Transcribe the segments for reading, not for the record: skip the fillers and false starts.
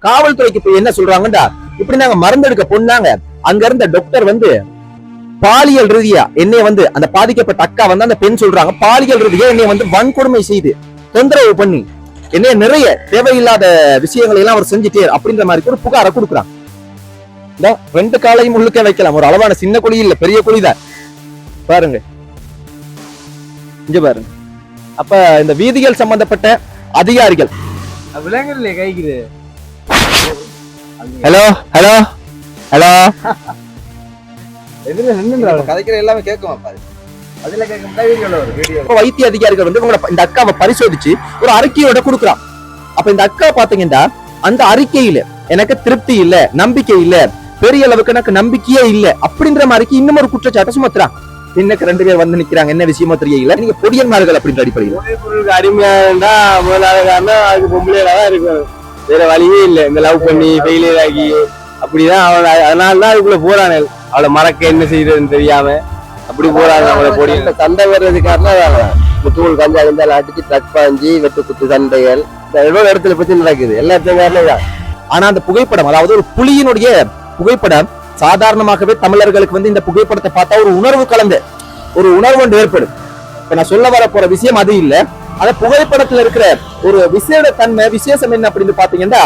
காவல்துறைக்கு போய் என்ன சொல்றாங்கடா, இப்படி நாங்க மருந்தெடுக்க போனாங்க, அங்க இருந்த டாக்டர் வந்து பாலியல் ரீதியா என்னைய வந்து அந்த பாதிக்கப்பட்ட அக்கா வந்து அந்த பெண் சொல்றாங்க, பாலியல் ரீதியா என்னைய வந்து வன்கொடுமை செய்து தொந்தரவு பண்ணி என்னைய நிறைய தேவையில்லாத விஷயங்களை எல்லாம் அவர் செஞ்சுட்டே அப்படின்ற மாதிரி ஒரு புகாரை கொடுக்குறாங்க. இந்த 2 காலையும் உள்ளுக்கே வைக்கலாம். ஒரு அளவான சின்ன குழி இல்ல, பெரிய குழிதான் பாருங்க, இங்க பாருங்க. அப்ப இந்த வீதிகள் சம்பந்தப்பட்ட அதிகாரிகள் விலங்குல கைக்குது. ஹலோ ஹலோ ஹலோ எதுல நின்னுடா கதைக்கிற எல்லாமே கேட்கும் பாரு. அதுல கேட்க வீடியோல ஒரு வீடியோ. வைத்திய அதிகாரிகள் வந்து இந்த அக்காவை பரிசோதிச்சு ஒரு அறிக்கையோட கொடுக்குறான். அப்ப இந்த அக்கா பாத்தீங்கன்னா அந்த அறிக்கையில எனக்கு திருப்தி இல்ல, நம்பிக்கை இல்ல, பெரிய அளவுக்கு எனக்கு நம்பிக்கையே இல்ல அப்படின்ற மாதிரிக்கு இன்னும் ஒரு குற்றச்சாட்டை சுமத்துறான். இன்னைக்கு 2 பேர் வந்து நிக்கிறாங்க, என்ன விஷயமோ தெரியல. நீங்க பொடியன்மார்கள் அப்படின்ற அடிப்படையில் பொருளுக்கு அடிமையா முதலாவது காரணம் அதுக்கு பொம்பளையாதான் இருக்கும், வேற வழியே இல்லை. இந்த லவ் பண்ணி ஃபெயிலியர் ஆகி அப்படிதான் அவன், அதனாலதான் அதுக்குள்ள போறானே. அவளை மறக்க என்ன செய்யறதுன்னு தெரியாம அப்படி போறாங்க. அவளை பொடி சண்டை வர்றதுக்காக முத்துகள் கஞ்சா இருந்தாலும் அடிச்சு ட்ரக் பாஞ்சி வெட்டு குத்து சண்டைகள் எவ்வளவு இடத்துல பத்தி நடக்குது, எல்லா இடத்துலயும். ஆனா அந்த புகைப்படம், அதாவது ஒரு புலியினுடைய புகைப்படம், சாதாரணமாகவே தமிழர்களுக்கு வந்து இந்த புகைப்படத்தை பார்த்தா ஒரு உணர்வு கலந்த ஒரு உணர்வு ஒன்று ஏற்படும். இப்ப நான் சொல்ல வர போற விஷயம் அது இல்ல. அந்த புகைப்படத்துல இருக்கிற ஒரு விசேட தன்மை, விசேஷம் என்ன அப்படின்னு பாத்தீங்கன்னா,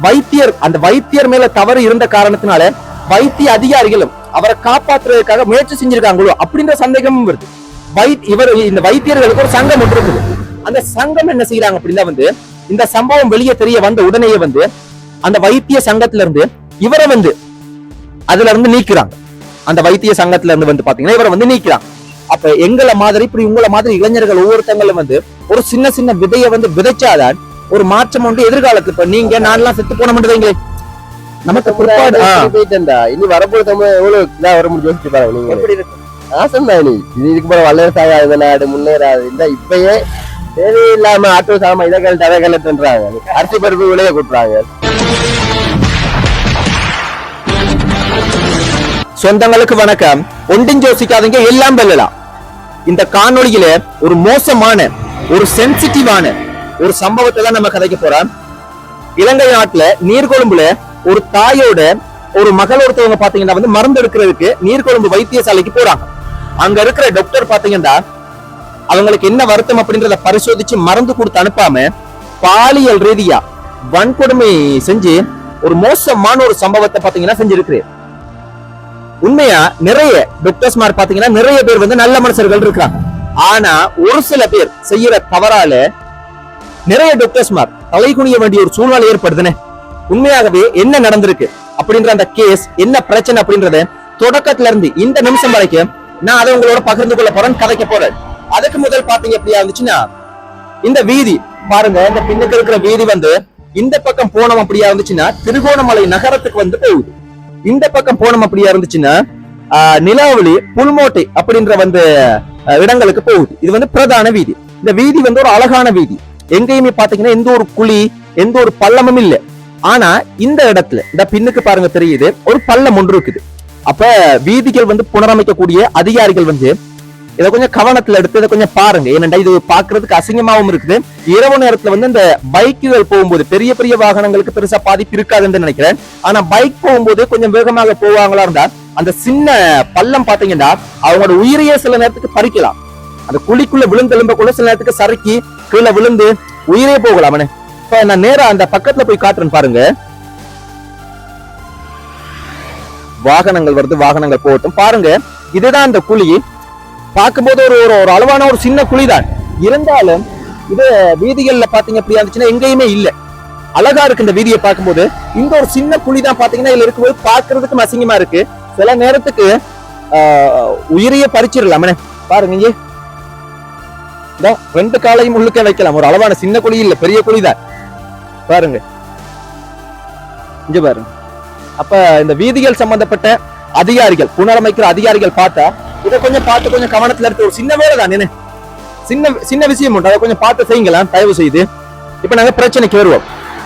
வைத்தியர், அந்த வைத்தியர் மேல தவறு இருந்த காரணத்தினால வைத்திய அதிகாரிகளும் அவரை காப்பாற்றுறதுக்காக முயற்சி செஞ்சிருக்காங்களோ அப்படின்ற சந்தேகமும் வருது. இந்த வைத்தியர்களுக்கு ஒரு சங்கம் ஒன்று இருக்குது. அந்த சங்கம் என்ன செய்யறாங்க அப்படின்னா வந்து, இந்த சம்பவம் வெளியே தெரிய வந்த உடனேயே வந்து அந்த வைத்திய சங்கத்துல இருந்து இவரை வந்து அதுல இருந்து நீக்கிறாங்க. அந்த வைத்திய சங்கத்துல இருந்து வந்து பாத்தீங்கன்னா இவரை வந்து நீக்கிறாங்க. அப்ப எங்களை மாதிரி, இப்படி உங்களை மாதிரி இளைஞர்கள் ஒவ்வொருத்தங்களும் வந்து ஒரு சின்ன சின்ன விதையை வந்து விதைச்சாதான் ஒரு மாற்றம் உண்டு எதிர்காலத்துல. இப்ப நீங்க நான்லாம் செத்து போன மாட்டேங்களே, நமக்கு போயிட்டா இனி வரப்போது தமிழ் எவ்வளவு இதான் வர முடியும் யோசிச்சு பாருங்க. நீங்க எப்படி இருக்கு ஆசைதான். இனி இதுக்கு போற வல்லரசாக இந்த நாடு முன்னேறாது. இந்த இப்பயே தேவையில்லாம ஆட்டோ சாமா இதை கழட்டு அதை கழட்டுன்றாங்க, அரிசி பருப்பு விலைய கொடுக்குறாங்க. சொந்தங்களுக்கு வணக்கம். ஒன்றும் யோசிக்காதீங்க, எல்லாம் வெல்லலாம். இந்த காணொளியில ஒரு மோசமான, ஒரு சென்சிட்டிவான ஒரு சம்பவத்தை தான் நம்ம கதைக்க போறோம். இலங்கை நாட்டுல நீர்கொழும்புல ஒரு தாயோட ஒரு மகள் ஒருத்தவங்க பாத்தீங்கன்னா வந்து மருந்து எடுக்கிறதுக்கு நீர்கொழும்பு வைத்தியசாலைக்கு போறாங்க. அங்க இருக்கிற டாக்டர் பாத்தீங்கன்னா அவங்களுக்கு என்ன வருத்தம் அப்படின்றத பரிசோதிச்சு மருந்து கொடுத்து அனுப்பாம பாலியல் ரீதியா வன்கொடுமை செஞ்சு ஒரு மோசமான ஒரு சம்பவத்தை பாத்தீங்கன்னா செஞ்சிருக்கு. உண்மையா நிறைய டாக்டர்ஸ்மார் பாத்தீங்கன்னா நிறைய பேர் வந்து நல்ல மனுஷர்கள் இருக்காங்க. ஆனா ஒரு சில பேர் செய்யற தவறால நிறைய டாக்டர்ஸ்மார் தலை குனிய வேண்டிய ஒரு சூழ்நிலை ஏற்படுதுன்னு. உண்மையாகவே என்ன நடந்திருக்கு அப்படின்ற அந்த கேஸ் என்ன பிரச்சனை அப்படின்றத தொடக்கத்துல இருந்து இந்த நிமிஷம் வரைக்கும் நான் அதை உங்களோட பகிர்ந்து கொள்ள போறேன், கதைக்க போறேன். அதுக்கு முதல் பாத்தீங்க எப்படியா இருந்துச்சுன்னா, இந்த வீதி பாருங்க, இந்த பின்னுக்கு இருக்கிற வீதி வந்து இந்த பக்கம் போனோம் அப்படியா இருந்துச்சுன்னா திருகோணமலை நகரத்துக்கு வந்து போகுது. இந்த பக்கம் போனோம் அப்படியா இருந்துச்சுன்னா நிலாவளி, புல்மோட்டை அப்படின்ற வந்து இடங்களுக்கு போகுது. இது வந்து பிரதான வீதி. இந்த வீதி வந்து ஒரு அழகான வீதி. எங்கேயுமே பாத்தீங்கன்னா எந்த ஒரு குழி, எந்த ஒரு பள்ளமும் இல்லை. ஆனா இந்த இடத்துல இந்த பின்னுக்கு பாருங்க தெரியுது, ஒரு பள்ளம் ஒன்று இருக்குது. அப்ப வீதிகள் வந்து புனரமைக்கக்கூடிய அதிகாரிகள் வந்து இதை கொஞ்சம் கவனத்துல எடுத்து இதை கொஞ்சம் பாருங்க. ஏனென்றா இது பாக்குறதுக்கு அசிங்கமாவும் இருக்குது. இரவு நேரத்துல வந்து இந்த பைக்குகள் போகும்போது பெரிய பெரிய வாகனங்களுக்கு பெருசா பாதிப்பு இருக்காதுன்னு நினைக்கிறேன். ஆனா பைக் போகும்போது கொஞ்சம் வேகமாக போவாங்களா இருந்தா அந்த சின்ன பள்ளம் பாத்தீங்கன்னா அவங்களோட உயிரையே சில நேரத்துக்கு பறிக்கலாம். அந்த குழிக்குள்ள விழுந்தெலும்பக்குள்ள சில நேரத்துக்கு சறுக்கி கீழே விழுந்து உயிரே போகலாம். இப்ப நான் நேரா அந்த பக்கத்துல போய் காட்டுறேன் பாருங்க. வாகனங்கள் வருது, வாகனங்கள் போகட்டும். பாருங்க, இதுதான் அந்த குழி. பார்க்கும்போது ஒரு ஒரு அளவான ஒரு சின்ன குழிதான் இருந்தாலும் இது வீதிகள்ல பாத்தீங்க அப்படியா இருந்துச்சுன்னா எங்கேயுமே இல்ல. அழகா இருக்கு இந்த வீதியை பார்க்கும்போது. இந்த ஒரு சின்ன குழிதான் பாத்தீங்கன்னா இதுல இருக்கும்போது பாக்குறதுக்கு அசிங்கமா இருக்கு. சில நேரத்துக்கு உயிரையே பறிச்சிடலாம். பாருங்க, இங்கே 2 காலையும் உள்ளுக்கே வைக்கலாம். ஒரு அளவான சின்ன குழி இல்ல, பெரிய குழிதான் பாருங்க, இங்க பாருங்க. அப்ப இந்த வீதிகள் சம்பந்தப்பட்ட அதிகாரிகள், புனரமைக்கிற அதிகாரிகள் பார்த்தா இதை கொஞ்சம் பார்த்து கொஞ்சம் கவனத்துல எடுத்து, ஒரு சின்ன வேலை தான், சின்ன விஷயம் உண்டு, அதை கொஞ்சம் பார்த்து செய்யுங்களா தயவு செய்து. இப்ப நாங்க பிரச்சனைக்கு வருவோம்.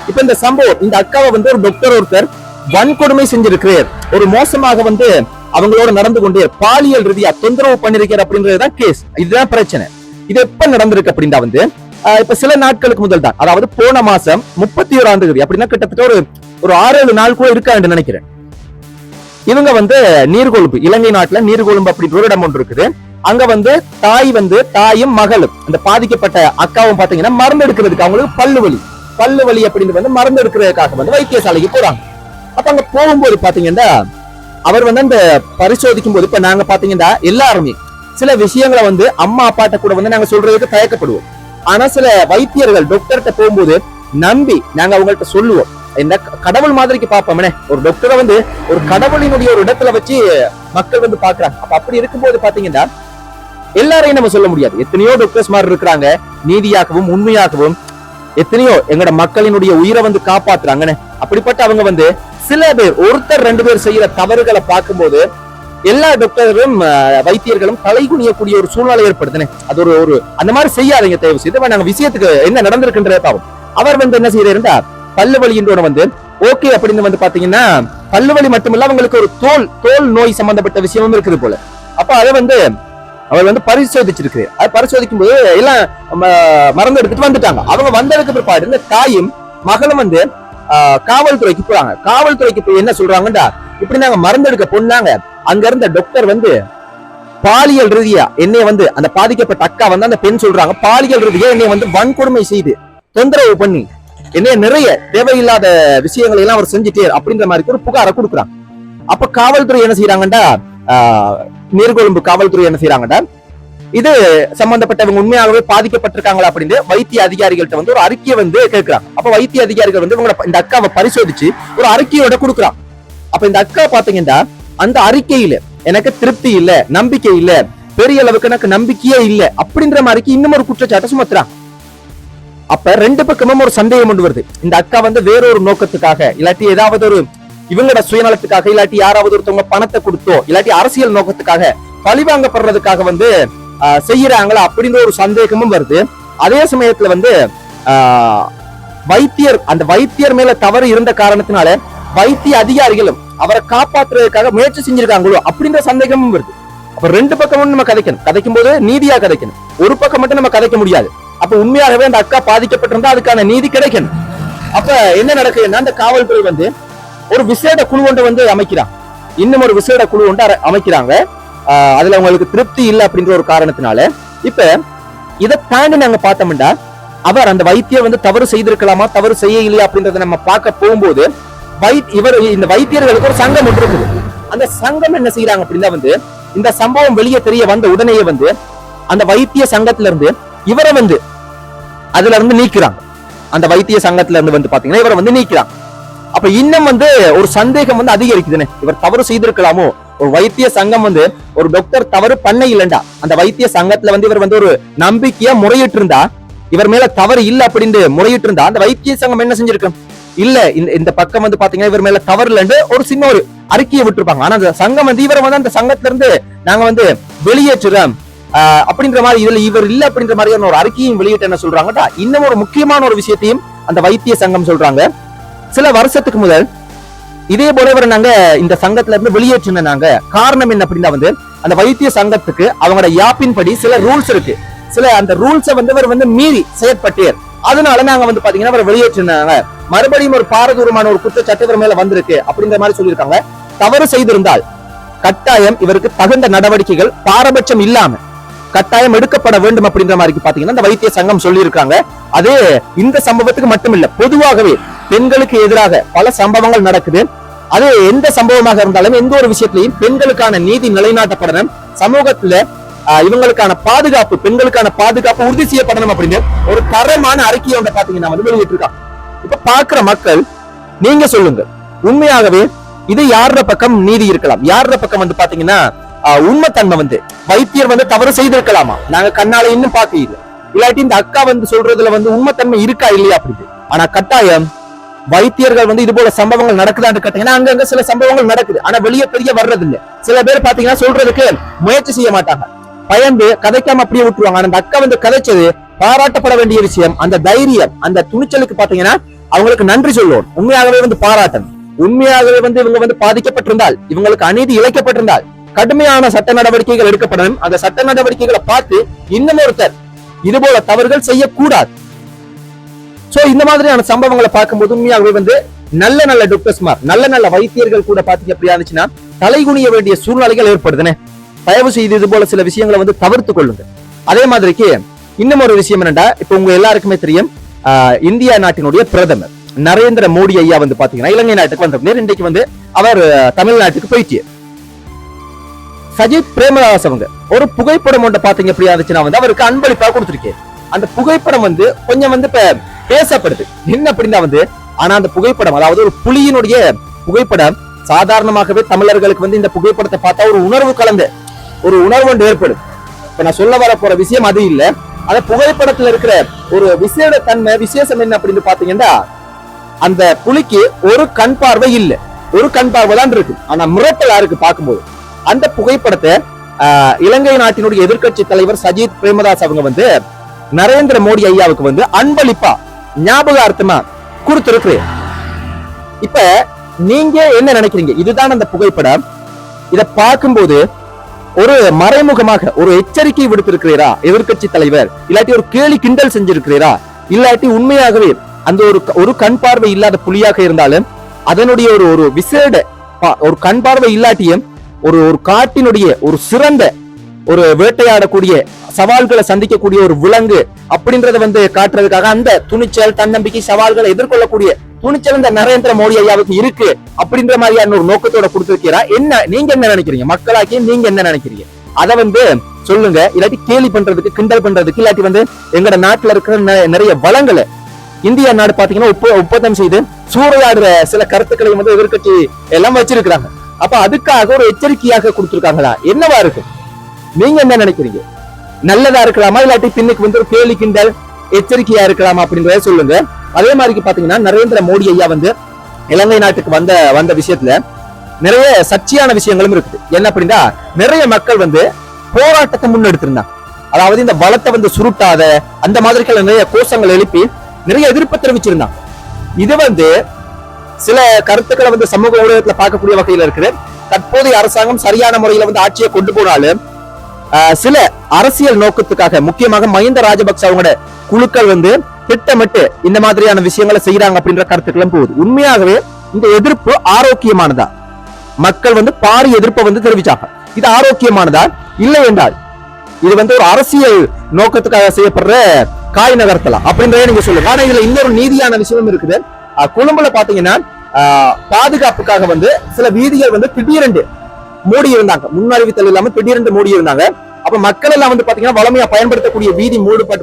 இப்ப இந்த சம்பவம், இந்த அக்காவை வந்து ஒரு டாக்டர் ஒருத்தர் வன்கொடுமை செஞ்சிருக்கிறார், ஒரு மோசமாக வந்து அவங்களோட நடந்து கொண்டு பாலியல் ரீதியா தொந்தரவு பண்ணிருக்கார் அப்படின்றதுதான் கேஸ். இதுதான் பிரச்சனை. இது எப்ப நடந்திருக்கு அப்படின்னா வந்து இப்ப சில நாட்களுக்கு முதல் தான், அதாவது போன மாசம் 31ஆம் தேதி, அப்படின்னா கிட்டத்தட்ட ஒரு 6-7 நாள் கூட இருக்கா என்று நினைக்கிறேன். இவங்க வந்து நீர்கொழும்பு, இலங்கை நாட்டுல நீர்கொழும்பு அப்படின்ற ஒரு இடம் ஒன்று இருக்குது. அங்க வந்து தாயும் மகளும், அந்த பாதிக்கப்பட்ட அக்காவும் பாத்தீங்கன்னா மருந்து எடுக்கிறதுக்கு, அவங்களுக்கு பல்லு வலி அப்படின்னு வந்து மருந்து எடுக்கிறதுக்காக வந்து வைத்தியசாலைக்கு போறாங்க. அப்ப அங்க போகும்போது பாத்தீங்கன்னா அவர் வந்து அந்த பரிசோதிக்கும் போது, இப்ப நாங்க பாத்தீங்கன்னா எல்லாருமே சில விஷயங்களை வந்து அம்மா அப்பாட்ட கூட வந்து நாங்க சொல்றதுக்கு தயக்கப்படுவோம். ஆனா சில வைத்தியர்கள் டாக்டர்கிட்ட போகும்போது நம்பி நாங்க அவங்கள்ட்ட சொல்லுவோம். இந்த கடவுள் மாதிரிக்கு பார்ப்போம்னே, ஒரு டாக்டரை வந்து ஒரு கடவுளினுடைய ஒரு இடத்துல வச்சு மக்கள் வந்து பாக்குறாங்க. அப்ப அப்படி இருக்கும்போது பாத்தீங்கன்னா எல்லாரையும் நம்ம சொல்ல முடியாது. எத்தனையோ டாக்டர்ஸ் மாதிரி இருக்கிறாங்க, நீதியாகவும் உண்மையாகவும் எத்தனையோ எங்கட மக்களினுடைய உயிரை வந்து காப்பாத்துறாங்கன்னு. அப்படிப்பட்ட அவங்க வந்து சில பேர், ஒருத்தர் 2 பேர் செய்யற தவறுகளை பார்க்கும்போது எல்லா டாக்டரும் வைத்தியர்களும் தலைகுனியக்கூடிய ஒரு சூழ்நிலை ஏற்படுதுன்னு. அது ஒரு அந்த மாதிரி செய்யாதீங்க தயவு செய்து. நாங்க விஷயத்துக்கு என்ன நடந்திருக்குன்றத பாவம். அவர் வந்து என்ன செய்யறாருன்னா, பல்லு வலின்றோட வந்து ஓகே அப்படின்னு வந்து பாத்தீங்கன்னா, பல்லு வலி மட்டுமில்ல அவங்களுக்கு ஒரு தோல் நோய் சம்பந்தப்பட்ட விஷயமும் இருக்குது போல. அப்ப அதை வந்து அவர் வந்து பரிசோதிச்சிருக்கு. அது பரிசோதிக்கும் போது எல்லாம் மருந்து எடுத்துட்டு வந்துட்டாங்க. அவங்க வந்ததுக்கு பிற்பாடு இந்த தாயும் மகளும் வந்து காவல்துறைக்கு போறாங்க. காவல்துறைக்கு போய் என்ன சொல்றாங்கடா, இப்படி நாங்க மருந்து எடுக்க போனாங்க, அங்க இருந்த டாக்டர் வந்து பாலியல் ரீதியா என்னைய வந்து, அந்த பாதிக்கப்பட்ட அக்கா வந்து அந்த பெண் சொல்றாங்க, பாலியல் ரீதியா என்னைய வந்து வன்கொடுமை செய்து தொந்தரவு பண்ணி என்னைய நிறைய தேவையில்லாத விஷயங்களை எல்லாம் அவர் செஞ்சுட்டே அப்படின்ற மாதிரி ஒரு புகாரை கொடுக்குறாங்க. அப்ப காவல்துறை என்ன செய்யறாங்கடா, நீர்கொழும்பு காவல்துறை என்ன செய்யறாங்கடா, இது சம்பந்தப்பட்டவங்க உண்மையாகவே பாதிக்கப்பட்டிருக்காங்களா அப்படின்னு வைத்திய அதிகாரிகள்ட்ட வந்து ஒரு அறிக்கையை வந்து கேட்கிறாங்க. அப்ப வைத்திய அதிகாரிகள் வந்து இந்த அக்காவை பரிசோதிச்சு ஒரு அறிக்கையோட கொடுக்குறாங்க. அப்ப இந்த அக்கா பாத்தீங்கன்னா அந்த அறிக்கையில எனக்கு திருப்தி இல்ல, நம்பிக்கை இல்ல, பெரிய அளவுக்கு எனக்கு நம்பிக்கையே இல்ல அப்படின்ற மாதிரிக்கு இன்னும் ஒரு குற்றச்சாட்டை சுமத்துறாங்க. அப்ப 2 பக்கமும் ஒரு சந்தேகம் கொண்டு வருது. இந்த அக்கா வந்து வேறொரு நோக்கத்துக்காக, இல்லாட்டி ஏதாவது ஒரு இவங்களோட சுயநலத்துக்காக, இல்லாட்டி யாராவது ஒருத்தவங்க பணத்தை கொடுத்தோ, இல்லாட்டி அரசியல் நோக்கத்துக்காக பழிவாங்கப்படுறதுக்காக வந்து செய்யறாங்களா அப்படின்ற ஒரு சந்தேகமும் வருது. அதே சமயத்துல வந்து அந்த வைத்தியர் மேல தவறு இருந்த காரணத்தினால வைத்திய அதிகாரிகளும் அவரை காப்பாற்றுறதுக்காக முயற்சி செஞ்சிருக்காங்களோ அப்படின்ற சந்தேகமும் வருது. அப்ப 2 பக்கமும் நம்ம கதைக்கும் போது நீதியா கதைக்கணும். ஒரு பக்கம் மட்டும் நம்ம கதைக்க முடியாது. அப்ப உண்மையாகவே அந்த அக்கா பாதிக்கப்பட்டிருந்தா அதுக்கான நீதி கிடைக்கணும். அப்ப என்ன நடக்குதுன்னா, அந்த காவல்துறை வந்து ஒரு விசேட குழு ஒன்று வந்து அமைக்கிறாங்க. இன்னும் ஒரு விசேட குழு ஒன்று அமைக்கிறாங்க. அதுல உங்களுக்கு திருப்தி இல்லை அப்படின்ற ஒரு காரணத்தினால. இப்ப இதை தாண்டி நாங்க பார்த்தோம்னா, அவர் அந்த வைத்தியர் வந்து தவறு செய்திருக்கலாமா, தவறு செய்ய இல்லையா அப்படின்றத நம்ம பார்க்க போகும்போது, இந்த வைத்தியர்களுக்கு ஒரு சங்கம் ஒன்று இருக்குது. அந்த சங்கம் என்ன செய்யறாங்க அப்படின்னா வந்து, இந்த சம்பவம் வெளியே தெரிய வந்த உடனேயே வந்து அந்த வைத்திய சங்கத்துல இருந்து இவரை வந்து அதுல இருந்து நீக்கிறாங்க. அந்த வைத்திய சங்கத்துல இருந்து வந்து பாத்தீங்கன்னா இவரை வந்து நீக்கிறாங்க. அப்ப இன்னும் வந்து ஒரு சந்தேகம் வந்து அதிகரிக்குதுன்னு, இவர் தவறு செய்திருக்கலாமோ. ஒரு வைத்திய சங்கம் வந்து ஒரு டாக்டர் தவறு பண்ண இல்லண்டா, அந்த வைத்திய சங்கத்துல வந்து இவர் வந்து ஒரு நம்பிக்கையா முறையிட்டு இருந்தா, இவர் மேல தவறு இல்ல அப்படின்னு முறையிட்டு இருந்தா, அந்த வைத்திய சங்கம் என்ன செஞ்சிருக்கு, இல்ல இந்த பக்கம் வந்து பாத்தீங்கன்னா இவர் மேல தவறு இல்லைன்னு ஒரு சின்ன ஒரு அறிக்கையை விட்டுருப்பாங்க. ஆனா அந்த சங்கம் வந்து இவரை வந்து அந்த சங்கத்துல இருந்து நாங்க வந்து வெளியேற்றுறோம் அப்படின்ற மாதிரி, இதுல இவர் இல்ல அப்படின்ற மாதிரியான ஒரு அறிக்கையும் வெளியிட்டு என்ன சொல்றாங்கடா, இன்னும் ஒரு முக்கியமான ஒரு விஷயத்தையும் அந்த வைத்திய சங்கம் சொல்றாங்க. சில வருஷத்துக்கு முதல் இதே போல இவர் நாங்க இந்த சங்கத்துல இருந்து வெளியேற்றினாங்க. காரணம் என்ன அப்படின்னா வந்து, அந்த வைத்திய சங்கத்துக்கு அவங்களோட யாப்பின் படி சில ரூல்ஸ் இருக்கு. சில அந்த ரூல்ஸை வந்து இவர் வந்து மீறி செயற்பட்டார். அதனால நாங்க வந்து பாத்தீங்கன்னா இவர் வெளியேற்றினாங்க. மறுபடியும் ஒரு பாரதூரமான ஒரு குற்றச்சாட்டு இவர் மேல வந்திருக்கு அப்படின்ற மாதிரி சொல்லியிருக்காங்க. தவறு செய்திருந்தால் கட்டாயம் இவருக்கு தகுந்த நடவடிக்கைகள் பாரபட்சம் இல்லாம கட்டாயம் எடுக்கப்பட வேண்டும் அப்படின்ற மாதிரி பாத்தீங்கன்னா இந்த வைத்திய சங்கம் சொல்லி இருக்காங்க. அது இந்த சம்பவத்துக்கு மட்டுமில்ல, பொதுவாகவே பெண்களுக்கு எதிராக பல சம்பவங்கள் நடக்குது. அது எந்த சம்பவமாக இருந்தாலும், எந்த ஒரு விஷயத்திலையும் பெண்களுக்கான நீதி நிலைநாட்டப்படணும், சமூகத்துல இவங்களுக்கான பாதுகாப்பு, பெண்களுக்கான பாதுகாப்பு உறுதி செய்யப்படணும் அப்படின்னு ஒரு தரமான அறிக்கையை வந்து பாத்தீங்கன்னா வந்து வெளியிட்டு இருக்காங்க. இப்ப பாக்குற மக்கள் நீங்க சொல்லுங்க, உண்மையாகவே இது யார பக்கம் நீதி இருக்கலாம், யார பக்கம் வந்து பாத்தீங்கன்னா உண்மைத்தன்மை வந்து வைத்தியர் வந்து தவறு செய்திருக்கலாமா, நாங்க கண்ணால இன்னும் பாக்கல, இல்லாட்டி இந்த அக்கா வந்து சொல்றதுல வந்து உண்மைத்தன்மை இருக்கா இல்லையா அப்படின்னு. ஆனா கட்டாயம் வைத்தியர்கள் வந்து இது போல சம்பவங்கள் நடக்குதான்னு கேட்டீங்கன்னா அங்கங்க சில சம்பவங்கள் நடக்குது, ஆனா வெளியே பெரிய வர்றது இல்ல. சில பேர் பாத்தீங்கன்னா சொல்றதுக்கு முயற்சி செய்ய மாட்டாங்க, பயந்து கதைக்காம அப்படியே விட்டுருவாங்க. அந்த அக்கா வந்து கதைச்சது பாராட்டப்பட வேண்டிய விஷயம். அந்த தைரியம், அந்த துணிச்சலுக்கு பாத்தீங்கன்னா அவங்களுக்கு நன்றி சொல்லுவோம். உண்மையாகவே வந்து பாராட்டணும். உண்மையாகவே வந்து இவங்க வந்து பாதிக்கப்பட்டிருந்தால், இவங்களுக்கு அநீதி இழைக்கப்பட்டிருந்தால் கடுமையான சட்ட நடவடிக்கைகள் எடுக்கப்படணும். அந்த சட்ட நடவடிக்கைகளை பார்த்து இன்னும் ஒருத்தர் இது போல தவறுகள் செய்யக்கூடாது. சோ இந்த மாதிரியான சம்பவங்களை பார்க்கும்போது உண்மையாகவே வந்து நல்ல நல்ல டாக்டர்ஸ்மார், நல்ல நல்ல வைத்தியர்கள் கூட பாத்தீங்க அப்படியா இருந்துச்சுன்னா தலைகுனிய வேண்டிய சூழ்நிலைகள் ஏற்படுதுன்னு. தயவு செய்து இது போல சில விஷயங்களை வந்து தவிர்த்து கொள்ளுங்க. அதே மாதிரிக்கு இன்னும் ஒரு விஷயம் என்னன்னா, இப்ப உங்க எல்லாருக்குமே தெரியும், இந்தியா நாட்டினுடைய பிரதமர் நரேந்திர மோடி ஐயா வந்து பாத்தீங்கன்னா இலங்கை நாட்டுக்கு வந்திருந்தார். இன்றைக்கு வந்து அவர் தமிழ்நாட்டுக்கு போயிட்டு சஜித் பிரேமதாஸ் அவங்க ஒரு புகைப்படம் ஒன்றை பாத்தீங்க அப்படியா இருந்துச்சுன்னா வந்து அவருக்கு அன்பளிப்பா கொடுத்திருக்கேன். அந்த புகைப்படம் வந்து கொஞ்சம் வந்து இப்ப பேசப்படுது என்ன அப்படின்னா வந்து, ஆனா அந்த புகைப்படம், அதாவது ஒரு புலியினுடைய புகைப்படம், சாதாரணமாகவே தமிழர்களுக்கு வந்து இந்த புகைப்படத்தை பார்த்தா ஒரு உணர்வு கலந்த ஒரு உணர்வு ஒன்று ஏற்படும். இப்ப நான் சொல்ல வர போற விஷயம் அது இல்ல. அந்த புகைப்படத்துல இருக்கிற ஒரு விசேட தன்மை, விசேஷம் என்ன அப்படின்னு பாத்தீங்கன்னா, அந்த புலிக்கு ஒரு கண் பார்வை இல்ல, ஒரு கண் பார்வை தான் இருக்கு. ஆனா மிரட்டலா இருக்கு பார்க்கும்போது. அந்த புகைப்படத்தை இலங்கை நாட்டினுடைய எதிர்க்கட்சி தலைவர் சஜித் பிரேமதாஸ் அவங்க வந்து நரேந்திர மோடி ஐயாவுக்கு வந்து அன்பளிப்பா ஞாபகார்த்தமா கொடுத்திருக்கிறேன். இப்ப நீங்க என்ன நினைக்கிறீங்க? இதுதான் அந்த புகைப்படம். இத பார்க்கும்போது ஒரு மறைமுகமாக ஒரு எச்சரிக்கை விடுத்திருக்கிறீரா எதிர்க்கட்சி தலைவர், இல்லாட்டி ஒரு கேலி கிண்டல் செஞ்சிருக்கிறீரா, இல்லாட்டி உண்மையாகவே அந்த ஒரு கண் பார்வை இல்லாத புலியாக இருந்தாலும் அதனுடைய ஒரு விசேட ஒரு கண் பார்வை இல்லாட்டியும் ஒரு காட்டினுடைய ஒரு சிறந்த ஒரு வேட்டையாடக்கூடிய சவால்களை சந்திக்கக்கூடிய ஒரு விலங்கு அப்படின்றத வந்து காட்டுறதுக்காக அந்த துணிச்சல், தன்னம்பிக்கை, சவால்களை எதிர்கொள்ளக்கூடிய துணிச்சல் இந்த நரேந்திர மோடி ஐயாவுக்கு இருக்கு அப்படின்ற மாதிரியான ஒரு நோக்கத்தோட கொடுத்திருக்கிறா. என்ன நீங்க என்ன நினைக்கிறீங்க? மக்களாக்கி நீங்க என்ன நினைக்கிறீங்க? அதை வந்து சொல்லுங்க. இல்லாட்டி கேலி பண்றதுக்கு, கிண்டல் பண்றதுக்கு, இல்லாட்டி வந்து எங்கட நாட்டுல இருக்கிற நிறைய வளங்களை இந்தியா நாடு பாத்தீங்கன்னா ஒப்பந்தம் செய்து சூறையாடுற சில கருத்துக்களை வந்து எதிர்க்கட்சி எல்லாம் வச்சிருக்கிறாங்க. அப்ப அதுக்காக ஒரு எச்சரிக்கையாக கொடுத்திருக்காங்களா? என்னவா இருக்கு? நீங்க என்ன நினைக்கிறீங்க? நல்லதா இருக்கலாமா, இல்லாட்டி பின்னுக்கு வந்து ஒரு கேலி கிண்டல் எச்சரிக்கையா இருக்கலாமா அப்படின்றத சொல்லுங்க. அதே மாதிரி பாத்தீங்கன்னா நரேந்திர மோடி ஐயா வந்து இலங்கை நாட்டுக்கு வந்த விஷயத்துல நிறைய சர்ச்சையான விஷயங்களும் இருக்குது. என்ன அப்படின்னா, நிறைய மக்கள் வந்து போராட்டத்தை முன்னெடுத்திருந்தாங்க. அதாவது இந்த பலத்தை வந்து சுருட்டாத அந்த மாதிரி நிறைய கோஷங்கள் எழுப்பி நிறைய எதிர்ப்பு தெரிவிச்சிருந்தாங்க. இது வந்து சில கருத்துக்களை வந்து சமூக ஊடகத்துல பார்க்கக்கூடிய வகையில இருக்குது. தற்போதைய அரசாங்கம் சரியான முறையில வந்து ஆட்சியை கொண்டு போனாலும் சில அரசியல் நோக்கத்துக்காக, முக்கியமாக மஹிந்த ராஜபக்ச அவங்களோட குழுக்கள் வந்து திட்டமிட்டு இந்த மாதிரியான விஷயங்களை செய்யறாங்க அப்படின்ற கருத்துக்களும் போகுது. உண்மையாகவே இந்த எதிர்ப்பு ஆரோக்கியமானதா? மக்கள் வந்து பாரிய எதிர்ப்பை வந்து தெரிவிச்சாங்க. இது ஆரோக்கியமானதா? இல்லை என்றால் இது வந்து ஒரு அரசியல் நோக்கத்துக்காக செய்யப்படுற காய் நகர்த்தலாம் அப்படின்றத நீங்க சொல்லுங்க. ஆனா இதுல இன்னொரு நீதியான விஷயம் இருக்குது. கொழும்புல பாத்தீங்கன்னா பாதுகாப்புக்காக வந்து சில வீதிகள் வந்து திடீரென்று மூடி இருந்தாங்க, முன்னறிவித்தல் இல்லாம திடீரென்று மூடி இருந்தாங்க. அப்ப மக்கள் எல்லாம் வந்து பாத்தீங்கன்னா வளமையா பயன்படுத்தக்கூடிய வீதி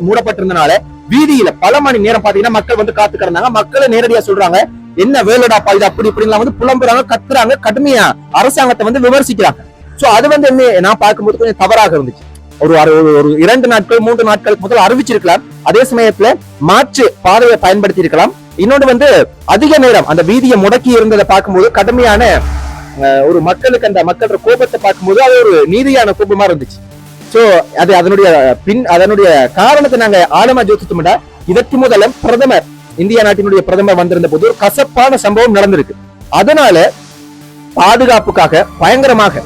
மூடப்பட்டிருந்தனால வீதியில பல மணி நேரம் பாத்தீங்கன்னா மக்கள் வந்து காத்து கிடந்தாங்க. மக்களை நேரடியா சொல்றாங்க, என்ன வேலைடாப்பா இது அப்படி இப்படிலாம் வந்து புலம்புறாங்க, கத்துறாங்க, கடுமையா அரசாங்கத்தை வந்து விமர்சிக்கிறாங்க. சோ அது வந்து என்ன நான் பார்க்கும்போது கொஞ்சம் தவறாக இருந்துச்சு. ஒரு 2 நாட்கள் 3 நாட்களுக்கு முதல் அறிவிச்சிருக்கலாம். அதே சமயத்துல மாற்று பாதையை பயன்படுத்தி இருக்கலாம். இன்னொன்று வந்து அதிக நேரம் அந்த வீதியை முடக்கி இருந்ததை பார்க்கும்போது கடுமையான ஒரு மக்களுக்கு அந்த மக்களோட கோபத்தை பார்க்கும்போது அது ஒரு நீதியான கோபமா இருந்துச்சு. சோ அது அதனுடைய காரணத்தை நாங்க ஆழமா யோசிச்சோம்னா, இதற்கு முதல்ல பிரதமர், இந்தியா நாட்டினுடைய பிரதமர் வந்திருந்த போது ஒரு கசப்பான சம்பவம் நடந்திருக்கு. அதனால பாதுகாப்புக்காக பயங்கரமாக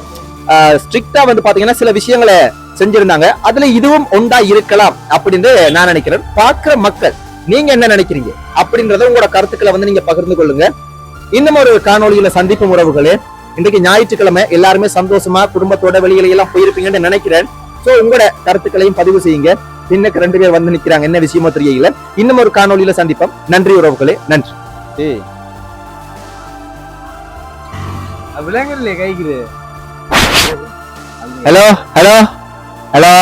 ஸ்ட்ரிக்டா வந்து பாத்தீங்கன்னா சில விஷயங்களை செஞ்சிருந்தாங்க. அதுல இதுவும் ஒன்றா இருக்கலாம் அப்படின்னு நான் நினைக்கிறேன். பார்க்கிற மக்கள் நீங்க என்ன நினைக்கிறீங்க அப்படின்றத உங்களோட கருத்துக்களை வந்து நீங்க பகிர்ந்து கொள்ளுங்க. இன்னும் ஒரு காணொலியில சந்திப்பும் உறவுகளே. இன்றைக்கு ஞாயிற்றுக்கிழமை, எல்லாருமே சந்தோஷமா குடும்பத்தோட வெளியில எல்லாம் போயிருப்பீங்கன்னு நினைக்கிறேன். சோ உங்களோட கருத்துக்களையும் பதிவு செய்யுங்க. இன்னைக்கு 2 பேர் வந்து நிக்கிறாங்க, என்ன விஷயமோ தெரியல. இன்னும் ஒரு காணொலியில சந்திப்போம். நன்றி உறவுகளே, நன்றி. ஹலோ ஹலோ ஹலோ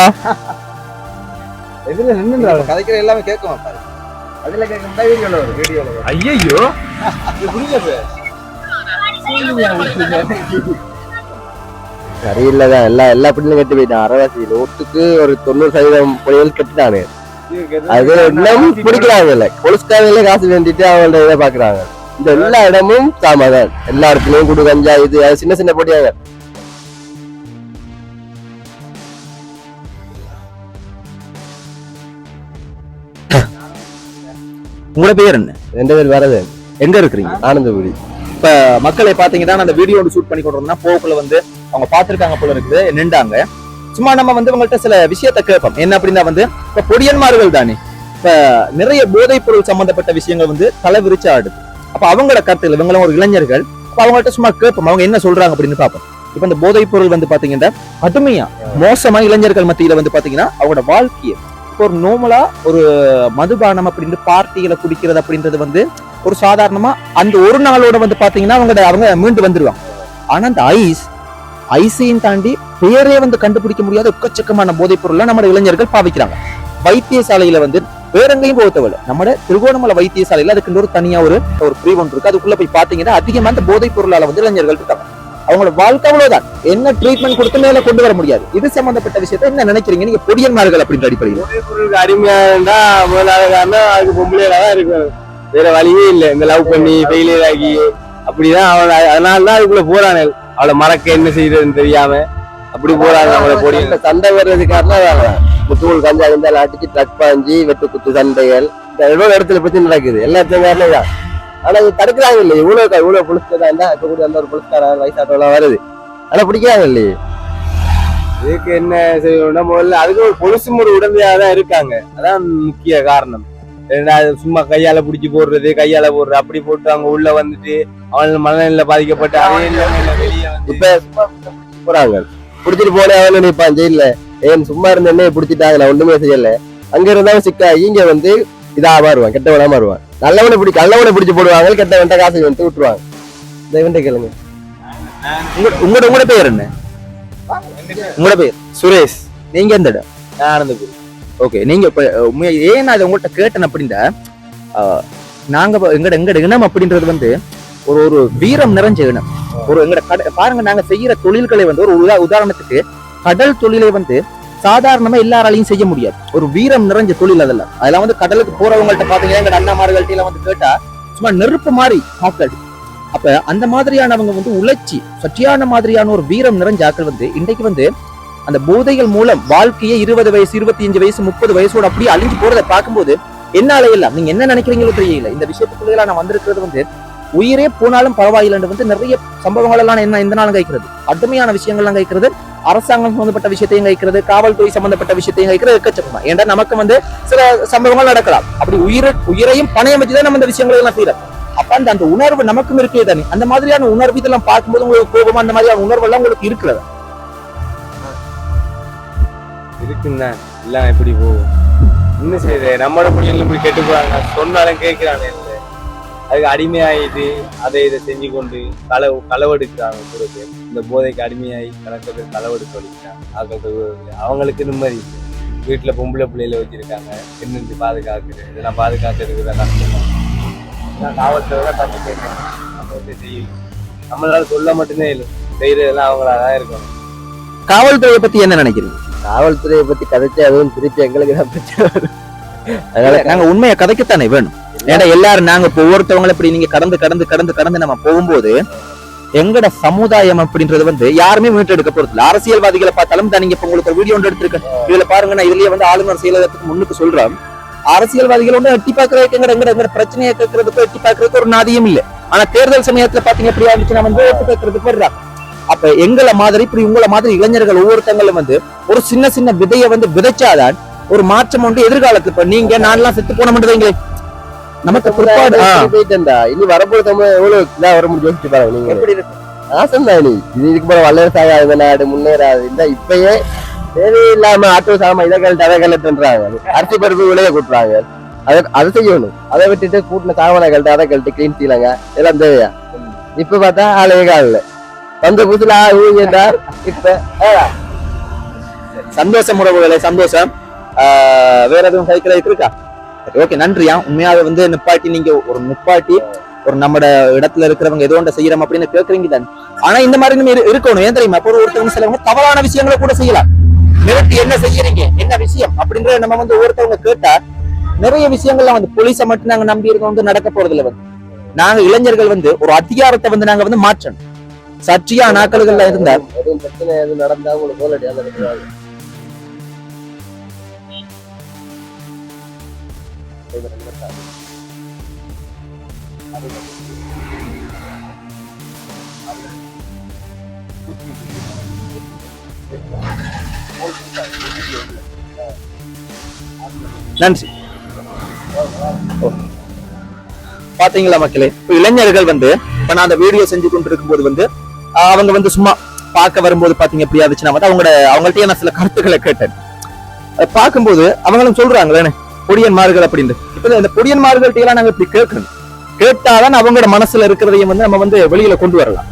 எதுல நின்னுடா கதைக்கிற எல்லாமே கேட்கும். அதுல கேட்கும் வீடியோல ஐயோ சரியில்லதான். எல்லா பிள்ளைங்களும் கட்டி போயிட்டான். அரைவாசி நோட்டுக்கு ஒரு 90% புள்ளிகள் கட்டிட்டானு. அது இன்னும் பிடிக்கிறாங்க இல்ல, பொலிஸ்காரங்களே காசு வேண்டிட்டு அவங்களோட இதை பாக்குறாங்க. இந்த எல்லா இடமும் சாமாதான், எல்லா இடத்துலயும் குடு கஞ்சா இது சின்ன சின்ன போட்டியாங்க. உங்களோட பேர் என்ன? 2 பேர் வரது. எங்க இருக்கிறீங்க? ஆனந்தபுரி. இப்ப மக்களை பாத்தீங்கன்னா அந்த வீடியோ ஷூட் பண்ணி கொண்டு போகக்குள்ள வந்து அவங்க பாத்துருக்காங்க போல இருக்குது, நின்றாங்க. சும்மா நம்ம வந்து உங்கள்ட்ட சில விஷயத்த கேட்போம். என்ன அப்படின்னா வந்து இப்ப பொடியன்மார்கள் தானே, இப்ப நிறைய போதைப் பொருள் சம்பந்தப்பட்ட விஷயங்கள் வந்து தலை விரிச்சு ஆடுது. அப்ப அவங்களோட கருத்துல இவங்களும் ஒரு இளைஞர்கள், அப்ப அவங்கள்ட்ட சும்மா கேட்போம் அவங்க என்ன சொல்றாங்க அப்படின்னு பார்ப்போம். இப்ப இந்த போதைப் பொருள் வந்து பாத்தீங்கன்னா கடுமையா மோசமா இளைஞர்கள் மத்தியில வந்து பாத்தீங்கன்னா அவங்களோட வாழ்க்கையை ஒரு நோமலா ஒரு மதுபானம் அப்படின்னு பார்ட்டிகளை குடிக்கிறது அப்படின்றது வந்து ஒரு சாதாரணமா அந்த ஒரு நாளோட வந்து பாத்தீங்கன்னா அவங்க மீண்டு வந்துருவாங்க. ஆனா அந்த ஐஸையும் தாண்டி பேரே வந்து கண்டுபிடிக்க முடியாத எக்கச்சக்கமான போதைப் பொருள்லாம் நம்ம இளைஞர்கள் பாவிக்கிறாங்க. வைத்தியசாலையில வந்து வேற எங்கேயும் போக தேவையில்ல, நம்ம திருகோணமலை வைத்தியசாலையில அதுக்கு ஒரு தனியா ஒரு பிரிவன் இருக்கு. அதுக்குள்ள போய் பாத்தீங்கன்னா அதிகமா அந்த போதைப் பொருளால வந்து இளைஞர்கள் இருக்காங்க. அவங்களோட வாழ்க்கை அவ்வளவுதான், என்ன ட்ரீட்மெண்ட் கொடுத்து மேல கொண்டு வர முடியாது. இது சம்பந்தப்பட்ட விஷயத்த என்ன நினைக்கிறீங்க நீங்க பொடியன்மார்கள் அப்படின்ற அடிப்படையில்? போதைப் பொருளுக்கு அடிமையா இருந்தா முதலாவது காரணம் அதுக்கு பொம்பளையில தான் இருக்கணும். வேற வழியே இல்லை. இந்த லவ் பண்ணி ஃபெயிலியர் ஆகி அப்படிதான் அவன், அதனாலதான் அதுக்குள்ள போறானே. அவளை மறக்க என்ன செய்யறதுன்னு தெரியாம அப்படி போறாங்க. அவளை பொடி சண்டை வர்றதுக்காக முத்தூள் கஞ்சா இருந்தாலும் அடிச்சு ட்ரக் பாஞ்சி வெட்டு குத்து சண்டைகள் எவ்வளவு இடத்துல பிரச்சனை நடக்குது. எல்லா இடத்துலயும் தான். ஆனா இது தடுக்கிறாங்க இல்லையே. இவ்வளவு புலிஸ்தான் இருந்தா இப்ப கூட அந்த ஒரு புலிஸ்கார வயசாட்டெல்லாம் வருது. ஆனா பிடிக்கிறாங்க இல்லையே. இதுக்கு என்ன செய்யணும்னா முதல்ல அதுக்கு ஒரு பொலிசு ஒரு உடந்தையா தான் இருக்காங்க. அதான் முக்கிய காரணம். சும்மா கையால பிடிச்சி போடுறது, கையால போடுறது அப்படி போட்டு அவங்க உள்ள வந்துட்டு அவன் மனநிலை பாதிக்கப்பட்டு வெளியே இப்ப போறாங்க புடிச்சிட்டு போனே அவன் நினைப்பான் ஜெயில. ஏன் சும்மா இருந்த என்ன பிடிச்சிட்டாங்க, நான் ஒண்ணுமே செய்யல. அங்க இருந்தாலும் சிக்காகி இங்க வந்து இதா மாறுவான், கெட்டவனா மாறுவான். நல்லவனை பிடிச்சு போடுவாங்க, கெட்டவன்ட்ட காசு வந்து விட்டுருவாங்க. இந்த இவன்ட்ட கேளுங்க. உங்களோட பேர் என்ன? உங்களோட பேர் சுரேஷ். நீங்க எந்த இடம்? நான் ஆனந்தபுரி. ஓகே, நீங்க இப்ப ஏன் நான் உங்கள்கிட்ட கேட்டேன் அப்படின்னா, நாங்க எங்கட இனம் அப்படின்றது வந்து ஒரு வீரம் நிறைஞ்ச இனம். ஒரு எங்கட பாருங்க, நாங்க செய்யற தொழில்களை வந்து ஒரு உதாரணத்துக்கு கடல் தொழிலை வந்து சாதாரணமா எல்லாராலையும் செய்ய முடியாது. ஒரு வீரம் நிறைஞ்ச தொழில் அதெல்லாம் வந்து கடலுக்கு போறவங்கள்ட்ட பாத்தீங்கன்னா எங்க அண்ணாமார்கள்ட்ட வந்து கேட்டா சும்மா நெருப்பு மாதிரி ஆக்கள். அப்ப அந்த மாதிரியானவங்க வந்து உழைச்சி சற்றியான மாதிரியான ஒரு வீரம் நிறைஞ்ச ஆக்கள் வந்து இன்றைக்கு வந்து அந்த போதைகள் மூலம் வாழ்க்கையை 20 வயசு 25 வயசு 30 வயசோட அப்படியே அழிஞ்சு போறதை பார்க்கும்போது என்னால எல்லாம் நீங்க என்ன நினைக்கிறீங்களோ தெரியல. இந்த விஷயத்துக்குள்ள நான் வந்திருக்கிறது வந்து உயிரே போனாலும் பரவாயில்லைன்னு வந்து நிறைய சம்பவங்கள் எல்லாம் என்ன இந்த நாளும் கைக்கிறது, கடுமையான விஷயங்கள்லாம் கைக்கிறது, அரசாங்கம் சம்பந்தப்பட்ட விஷயத்தையும் கைக்கிறது, காவல்துறை சம்பந்தப்பட்ட விஷயத்தையும் கைக்கிறது எக்கச்சக்கமா. ஏன்னா நமக்கு வந்து சில சம்பவங்கள் நடக்கலாம். அப்படி உயிரையும் பணையம் வச்சுதான் நம்ம இந்த விஷயங்கள் எல்லாம் செய்யறோம். அப்ப அந்த உணர்வு நமக்கும் இருக்கே தானே. அந்த மாதிரியான உணர்வு இதெல்லாம் பார்க்கும்போது உங்களுக்கு கோபமா அந்த மாதிரியான உணர்வு எல்லாம் உங்களுக்கு இருக்கிறது இருக்குன்னா எல்லாம் எப்படி போகும்? என்ன செய்யுது? நம்மளோட பிள்ளைங்க இப்படி கெட்டு போறாங்க, சொன்னாலும் கேட்கிறாங்க. அதுக்கு அடிமையாயிட்டு அதை இதை செஞ்சு கொண்டு களவெடுக்கிறாங்க. கொடுத்து இந்த போதைக்கு அடிமையாகி கணக்கு பேர் களவெடுக்க வலிக்கிறாங்க. அவங்களுக்கு நிம்மதி. வீட்டுல பொம்பளை பிள்ளையில வச்சிருக்காங்க, என்னென்று பாதுகாக்குது. இதெல்லாம் பாதுகாக்கிறதுக்கு தான் கஷ்டமா. காவல்துறை தண்ணி கேட்கணும், நம்ம வந்து செய்யணும். நம்மளால சொல்ல மட்டும்தான் இல்லை, செய்யறதெல்லாம் அவங்களாதான் இருக்கணும். காவல்துறையை பத்தி என்ன நினைக்கிறீங்க? காவல்துறையை பத்தி கதைச்சு அதுவும் திருப்பி எங்களுக்கு தான் பிரச்சனை வரும். அதனால நாங்க உண்மையை கதைக்கத்தானே வேணும். ஏன்னா எல்லாரும் நாங்க இப்போ ஒவ்வொருத்தவங்களை இப்படி நீங்க கடந்து நம்ம போகும்போது எங்கட சமுதாயம் அப்படின்றது வந்து யாருமே மீட்டெடுக்க போறது. அரசியல்வாதிகளை பார்த்தாலும் தான். நீங்க இப்ப உங்களுக்கு ஒரு வீடியோ ஒன்று எடுத்திருக்கேன், இதுல பாருங்க. நான் இதுலயே வந்து ஆளுநர் செயலகத்துக்கு முன்னுக்கு சொல்றேன், அரசியல்வாதிகள் ஒன்று எட்டி பாக்குறதுக்கு எங்கட பிரச்சனையை கேட்கறதுக்கு எட்டி பாக்குறதுக்கு ஒரு நாதியம் இல்லை. ஆனா தேர்தல் சமயத்துல பாத்தீங்க எப்படியா இருந்துச்சுன்னா வந்து ஓட்டு கேட்கறதுக்கு வர்றாங்க. அப்ப எங்களை மாதிரி இப்படி உங்களை மாதிரி இளைஞர்கள் ஒவ்வொருத்தங்களும் வந்து ஒரு சின்ன சின்ன விதையை வந்து விதைச்சாதான் ஒரு மாற்றம் உண்டு எதிர்காலத்துல. இப்ப நீங்க நான்லாம் செத்து போன மாட்டேங்களே, நமக்கு போயிட்டா இனி வரப்போது தமிழ் எவ்வளவு இதா வர முடியும் யோசிச்சு பாருங்க. நீங்க எப்படி இருக்கு ஆசம் தான். இது இதுக்கு போற வல்லரசாக நாடு முன்னேறாது. இந்த இப்பயே தேவையில்லாம ஆட்டோ சாம இதைகள் தவைகள்ன்றாங்க, அரிசி பருப்பு விலையை கூட்டுறாங்க. அதை செய்யணும். அதை விட்டுட்டு கூட்டின சாமான்கள்ட்ட அதை கழட்டி கிளீன் செய்யலாங்க. இதெல்லாம் தேவையா? இப்ப பார்த்தா ஆளே கால வந்த புதுல இப்ப சந்தோஷம் உறவுகளை சந்தோஷம். வேற எதுவும் சைக்கிள் இருக்கா? ஓகே, நன்றியா. உண்மையாக வந்து நிப்பாட்டி நீங்க ஒரு நம்ம இடத்துல இருக்கிறவங்க ஏதோ ஒன்று செய்யறோம் அப்படின்னு கேட்கறீங்க தான். ஆனா இந்த மாதிரி நம்ம இருக்கணும். ஏன் தெரியுமா? இப்போ ஒருத்தவங்க சிலவங்க தவறான விஷயங்களை கூட செய்யலாம். மிரட்டி என்ன செய்யறீங்க, என்ன விஷயம் அப்படின்றத நம்ம வந்து ஒருத்தவங்க கேட்டா நிறைய விஷயங்கள்லாம் வந்து போலீஸை மட்டும் நாங்க நம்பி இருக்க வந்து நடக்க போறது இல்லை. வந்து நாங்க இளைஞர்கள் வந்து ஒரு அதிகாரத்தை வந்து நாங்க வந்து மாற்றணும். சற்றியா நாட்கள்ல இருந்தா எதுவும் பிரச்சனை எதுவும் நடந்தா உங்களுக்கு போலடியா நன்றி. பாத்தீங்களா மக்களே, இப்ப இளைஞர்கள் வந்து இப்ப நான் அந்த வீடியோ செஞ்சு கொண்டு இருக்கும்போது வந்து அவங்க வந்து சும்மா பார்க்க வரும்போது பாத்தீங்க எப்படி ஆச்சுன்னா வந்து அவங்கள்ட்ட நான் சில கருத்துக்களை கேட்டேன். அதை பார்க்கும்போது அவங்களும் சொல்றாங்களே பொடியன்மார்கள் அப்படின்னு. இப்ப இந்த பொடியன்மார்கள்ட்ட எல்லாம் நாங்க இப்படி கேட்கணும். கேட்டாதான் அவங்களோட மனசுல இருக்கிறதையும் வந்து நம்ம வந்து வெளியில கொண்டு வரலாம்.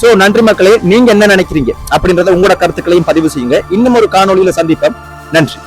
சோ நன்றி மக்களே, நீங்க என்ன நினைக்கிறீங்க அப்படின்றத உங்களோட கருத்துக்களையும் பதிவு செய்யுங்க. இன்னும் ஒரு காணொளியில சந்திப்போம். நன்றி.